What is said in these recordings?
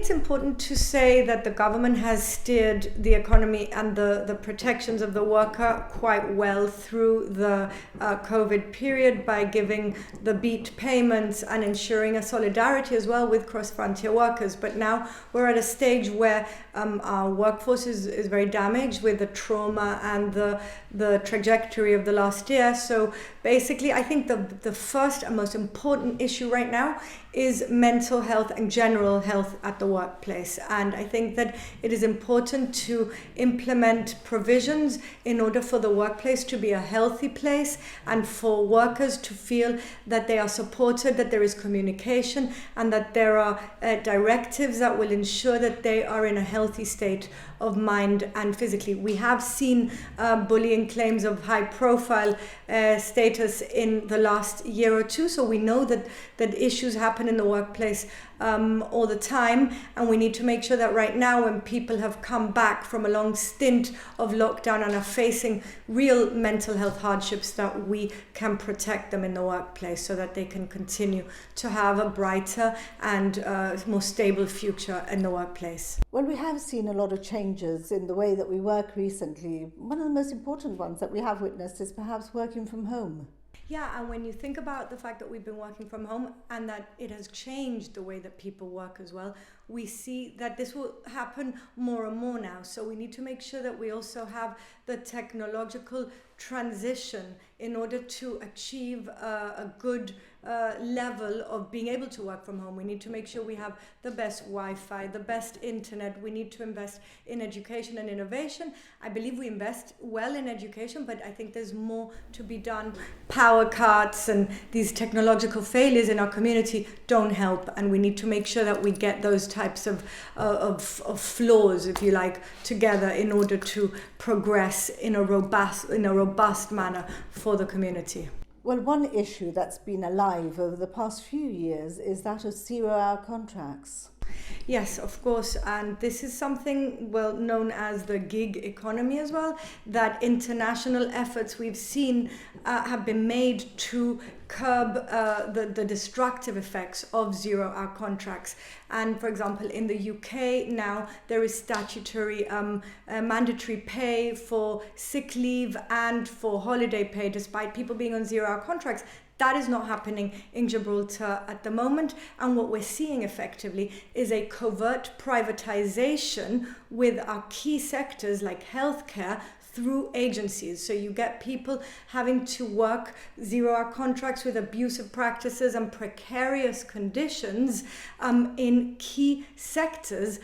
It's important to say that the government has steered the economy and the protections of the worker quite well through the COVID period by giving the beat payments and ensuring a solidarity as well with cross-frontier workers. But now we're at a stage where our workforce is very damaged with the trauma and the trajectory of the last year. So basically, I think the first and most important issue right now is mental health and general health at the workplace. And I think that it is important to implement provisions in order for the workplace to be a healthy place and for workers to feel that they are supported, that there is communication, and that there are directives that will ensure that they are in a healthy state of mind and physically. We have seen bullying claims of high profile status in the last year or two, so we know that issues happen in the workplace all the time, and we need to make sure that right now, when people have come back from a long stint of lockdown and are facing real mental health hardships, that we can protect them in the workplace so that they can continue to have a brighter and more stable future in the workplace. Well, we have seen a lot of changes in the way that we work recently. One of the most important ones that we have witnessed is perhaps working from home. Yeah, and when you think about the fact that we've been working from home and that it has changed the way that people work as well, we see that this will happen more and more now. So we need to make sure that we also have the technological transition in order to achieve a good level of being able to work from home. We need to make sure we have the best Wi-Fi, the best internet. We need to invest in education and innovation. I believe we invest well in education, but I think there's more to be done. Power cuts and these technological failures in our community don't help, and we need to make sure that we get those types of flaws, if you like, together in order to progress in a robust manner for the community. Well, one issue that's been alive over the past few years is that of zero-hour contracts. Yes, of course, and this is something well known as the gig economy as well, that international efforts we've seen have been made to curb the destructive effects of zero-hour contracts. And for example, in the UK now there is statutory mandatory pay for sick leave and for holiday pay despite people being on zero-hour contracts. That is not happening in Gibraltar at the moment, and what we're seeing effectively is a covert privatization with our key sectors like healthcare through agencies. So you get people having to work zero-hour contracts with abusive practices and precarious conditions in key sectors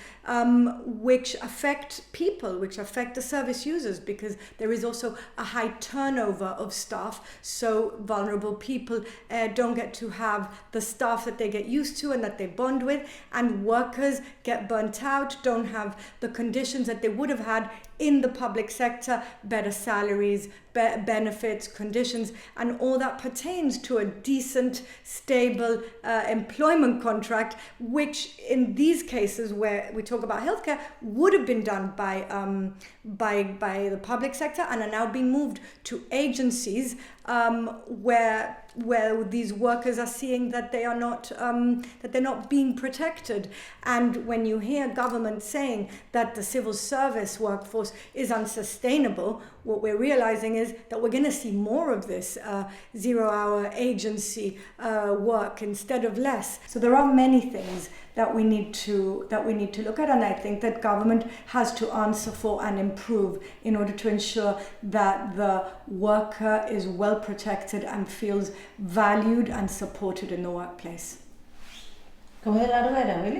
which affect people, which affect the service users, because there is also a high turnover of staff. So vulnerable people don't get to have the staff that they get used to and that they bond with, and workers get burnt out, don't have the conditions that they would have had in the public sector, better salaries, benefits, conditions, and all that pertains to a decent, stable employment contract, which in these cases where we talk about healthcare would have been done by the public sector and are now being moved to agencies where these workers are seeing that they are not that they're not being protected. And when you hear government saying that the civil service workforce is unsustainable, what we're realizing is that we're going to see more of this zero-hour agency work instead of less. So there are many things that we need to look at, and I think that government has to answer for and improve in order to ensure that the worker is well protected and feels valued and supported in the workplace. ¿Cómo es la rueda, Willy?